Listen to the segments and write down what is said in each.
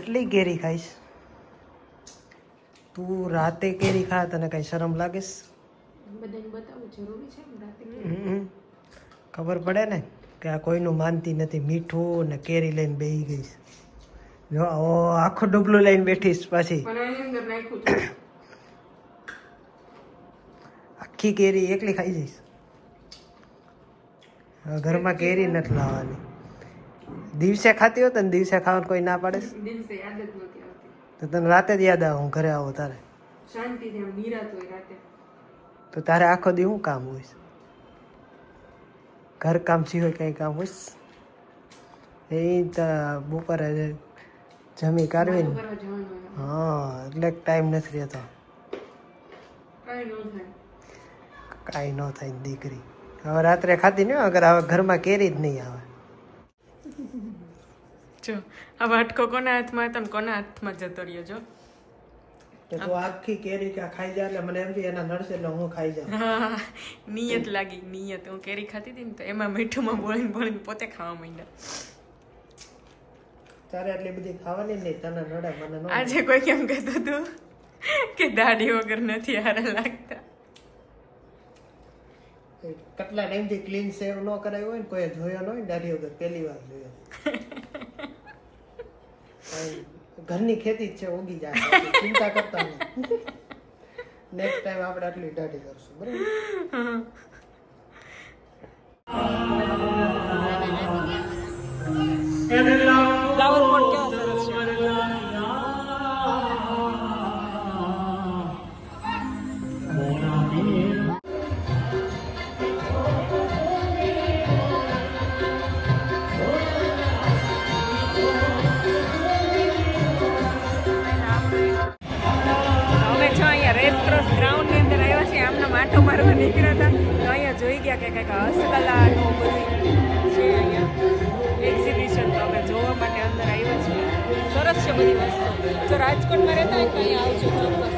કેટલી કેરી ખાઈશ તું? રાતે કેરી ખા, તને કઈ શરમ લાગે? બધાને બતાવવું જરૂરી છે રાતે. ખબર પડે ને કે આ કોઈનું માનતી નથી. મીઠું ને કેરી લઈને બેસી ગઈશ. જો આખો ડબલું લઈને બેઠીશ પાછી. આખી કેરી એકલી ખાઈ જઈશ. ઘરમાં કેરી નથી લાવવાની. દિવસે ખાતી હોત ને, દિવસે ખાવાનું કોઈ ના પાડે? દિવસે યાદ જ નથી આવતી. તો તને રાતે જ યાદ આવે હું ઘરે આવું તારે? શાંતિથી આમ નિરાત હોય રાતે. તો તારે આખો દી શું કામ હોય? ઘર કામ સિવાય કઈ કામ હોય? એ બપોરે જમી કાઢવી ને. હા, એટલે ટાઈમ નથી રહેતો. કાંઈ ન થાય દીકરી. હવે રાત્રે ખાતી નહીં અગર હવે ઘરમાં કેરી જ નહીં આવે. જો આ વાટકો કોના હાથમાં હતો ને કોના હાથમાં જતો રહ્યો. જો તો આખી કેરી ખાઈ જાય એટલે મને એમ થી એના નડશે એટલે હું ખાઈ જાઉં. નિયત લાગી, નિયત. હું કેરી ખાતી હતી ને તો એમાં મીઠુંમાં બોળીને પોતે ખાવા માંડ્યા. તારે એટલી બધી ખાવાની નહીં, તને નડે મને ન. આજે કોઈ કેમ કહેતું હતું કે દાઢી વગર નથી હારા લાગતા. કેટલા ટાઈમથી ક્લીન શેવ ન કરાયો હોય ને, કોઈ જોયો ન હોય દાઢી વગર, પહેલી વાર જોયો. ઘરની ખેતી જ છે, ઉગી જાય, ચિંતા કરતા નહીં. નેક્સ્ટ ટાઈમ આપણે આટલી દાઢી કરશું, બરાબર? ફ્લાવર પોટ કેવા સરસ છે. ગ્રાઉન્ડ ની અંદર આવ્યા છે, આમના માટો મારવા નીકળ્યા હતા તો અહીંયા જોઈ ગયા કે કંઈક હસ્તકલાનું બધું છે અહીંયા એક્ઝિબિશન. તો અમે જોવા માટે અંદર આવ્યા છીએ. સરસ છે બધી વસ્તુ. જો રાજકોટમાં રહેતા હોય તો અહીંયા આવજો ચોક્કસ.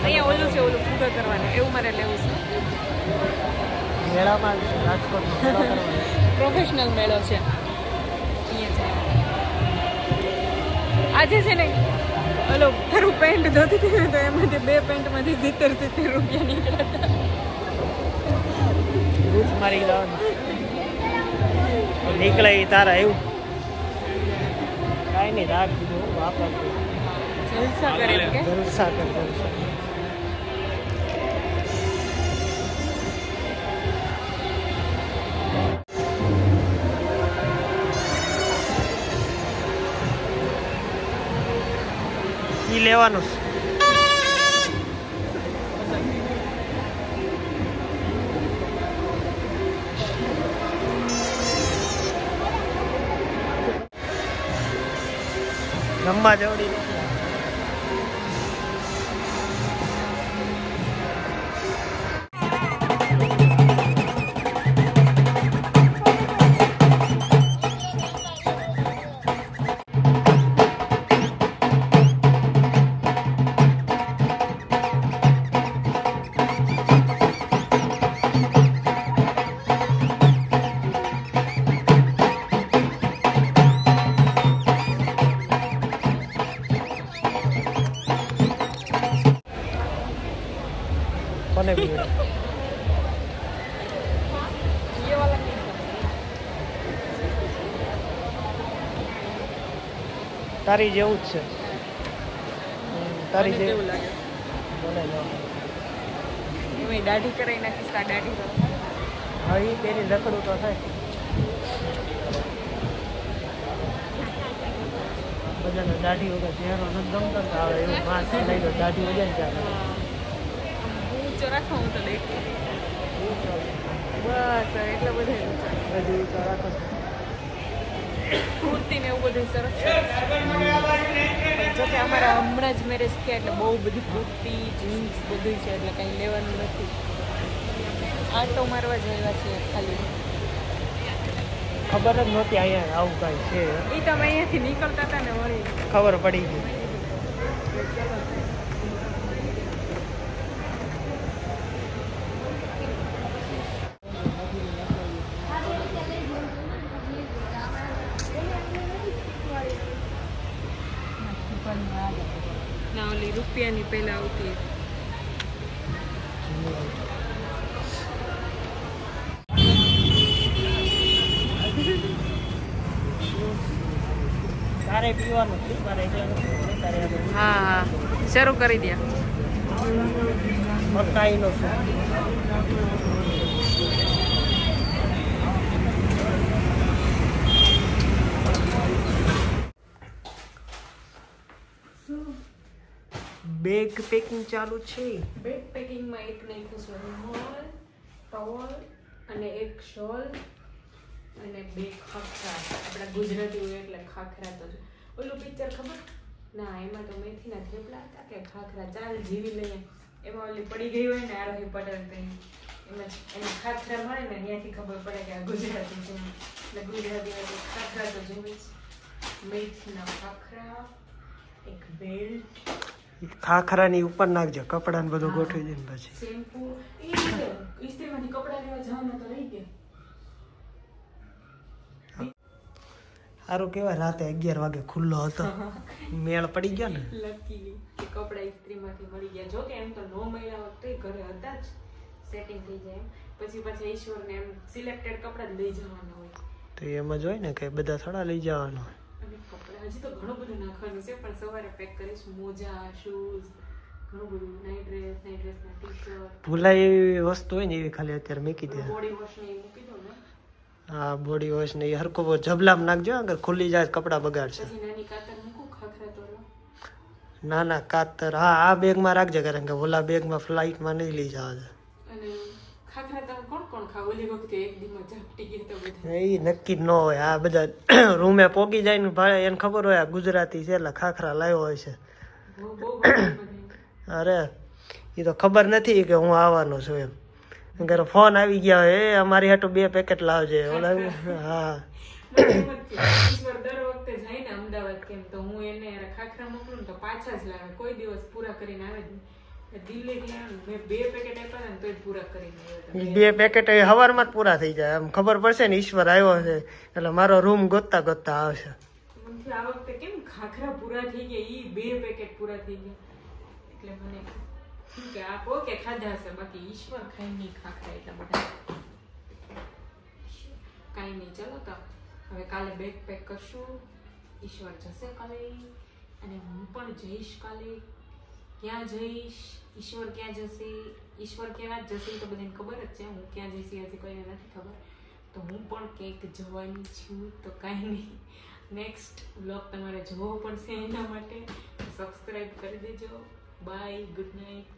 અહીંયા ઓલું છે, ઓલું ફૂગા કરવાનું, એવું મારે લેવું છે. મેળામાં રાજકોટમાં પ્રોફેશનલ મેળો છે. આજે છે ને ઓલો તારું પેન્ટ ધોતી હતી ને તો એમાંથી 2 પેન્ટમાંથી 70 રૂપિયા નીકળ્યા હતા. મારી જવાનું નીકળે તારા એવું કાંઈ નહીં. રાખ દીધું વાપરતું. જલસા કરે કે જલસા કર, જલસા. લેવાનું રમવા જવડી કોને બીડે તારી જેવું જ છે. તારી જેવું લાગે. મને દાઢી કરાવી નાખીશ. આ દાઢી કરો. હા, એ પેલી રખડું તો થાય. બધાને દાઢી વગર ચહેરો નથી ગમતો ને આવે એવું માસ્ક લઈ લો, દાઢી વગર ને ચાલે. ઊંચો રાખો હું તો દેખું. બસ એટલે બધા બધી ઊંચો રાખો. કુર્તી ને એવું બધું સરસ છે. જોકે અમારા હમણાં જ મેરેજ થયા એટલે બહુ બધી કુર્તી જીન્સ બધું છે એટલે કંઈ લેવાનું નથી. આટો મારવા જ આવ્યા છીએ ખાલી. ખબર જ નહોતી અહીંયા આવું કાંઈ છે. એ તમે અહીંયાથી નીકળતા હતા ને વળી ખબર પડી ગઈ. ના ઓલી રૂપિયાની પહેલા આવતી. તારે પીવાનું છે મારે હા હા શરૂ કરી દે. મકાઈનો બેગ પેકિંગ ચાલુ છે. બેગ પેકિંગમાં એક નાખ્યું છે રૂમાલ, ટોવલ અને એક શોલ અને 2 ખાખરા. આપણા ગુજરાતી હોય એટલે ખાખરા તો ઓલું પિક્ચર ખબર ના એમાં તો મેથીના થેપલા હતા કે ખાખરા ચાલ જીવી લઈએ એમાં ઓલી પડી ગઈ હોય ને આરોહી પટેલ કઈ એમાં એને ખાખરા મળે ને ત્યાંથી ખબર પડે કે આ ગુજરાતી છે એટલે ગુજરાતી ખાખરા તો જેવી જ. મેથીના ખાખરા, એક બેલ્ટ, ખાખરાની ઉપર નાખજો કપડાને બધું ગોઠવી દઈને પછી શેમ્પુ. એ ઇસ્ત્રીમાંથી કપડા લેવા જવાનું તો રહી ગયા. સારું કેવાય રાતે 11 વાગે ખુલ્લો હતો મેળ પડી ગયો ને. લકીલી કે કપડા ઇસ્ત્રીમાંથી મળી ગયા. જો કે એમ તો નો મળ્યા હોત તોય ઘરે હતા જ સેટિંગ થઈ જાય. પછી પાછા ઈશ્વરને એમ સિલેક્ટેડ કપડા જ લઈ જવાના હોય તો એમ જ હોય ને કે બધા થોડા લઈ જવાનો હોય. અને કપડા હજી તો ઘણું બધું નાખવાનું છે પણ સવારે પેક કરીશ. મોજા, શૂઝ, ઘણું બધું, નાઇટ ડ્રેસના ટી-શર્ટ. ભૂલાય એવી વસ્તુ હોય ને એવી ખાલી અત્યારે મૂકી દે. બોડી વોશ ને એવું મૂકી દો ને. હા બોડી વોશ ને એ હરકો જબલામ નાખજો અગર ખુલ્લી જાય કપડા બગાડશે. પછી નાની કાતર મૂકું ખાખરા તોડવા. ના ના કાતર હા આ બેગમાં રાખજે કારણ કે ઓલા બેગમાં ફ્લાઇટમાં નહીં લઈ જવા દે. અને ખાખરા તમે કોણ કોણ ખાવ? ઓલી વખતે એક દીમાં ઝાપટી ગયા તો બધા. એ નક્કી ન હોય આ બધા રૂમે પોગી જાય ને ભાઈ એને ખબર હોય આ ગુજરાતી છે એટલે ખાખરા લાવ્યો હોય છે. અરે એ તો ખબર નથી કે હું આવવાનો છું એમ. ઘરે ફોન આવી ગયા હોય એ અમારી હાટુ 2 પેકેટ લાવજે. ઓલા હા ઈશ્વર દર વખતે જાય ને અમદાવાદ કેમ તો હું એને ખાખરા મોકલું ને તો પાછા જ લાવે. કોઈ દિવસ પૂરા કરીને આવે જ નહીં. દિલ્હી ગયા મેં 2 પેકેટ આપ્યા ને તોય પૂરા કરીને આવ્યો. 2 પેકેટ સવારમાં જ પૂરા થઈ જાય. આમ ખબર પડશે ને ઈશ્વર આવ્યો છે એટલે મારો રૂમ ગોતતા ગોતતા આવશે. મને આ વખતે કેમ ખાખરા પૂરા થઈ ગયા ઈ 2 પેકેટ પૂરા થઈ ગયા એટલે મને કે આપો કે ખાધા હશે બાકી ઈશ્વર ખાઈ નહીં ખાખરા એટલા બધા. કાંઈ નહીં ચલો તો હવે કાલે બેગ પેક કરશું. ઈશ્વર જશે કાલે અને હું પણ જઈશ કાલે. ક્યાં જઈશ, ઈશ્વર ક્યાં જશે, ઈશ્વર ક્યાં જશે તો બધાને ખબર જ છે. હું ક્યાં જઈશ હજી કોઈને નથી ખબર. તો હું પણ ક્યાંક જવાની છું તો કાંઈ નહીં. નેક્સ્ટ વ્લોગ તમારે જોવો પડશે એના માટે સબસ્ક્રાઈબ કરી દેજો. Bye, good night.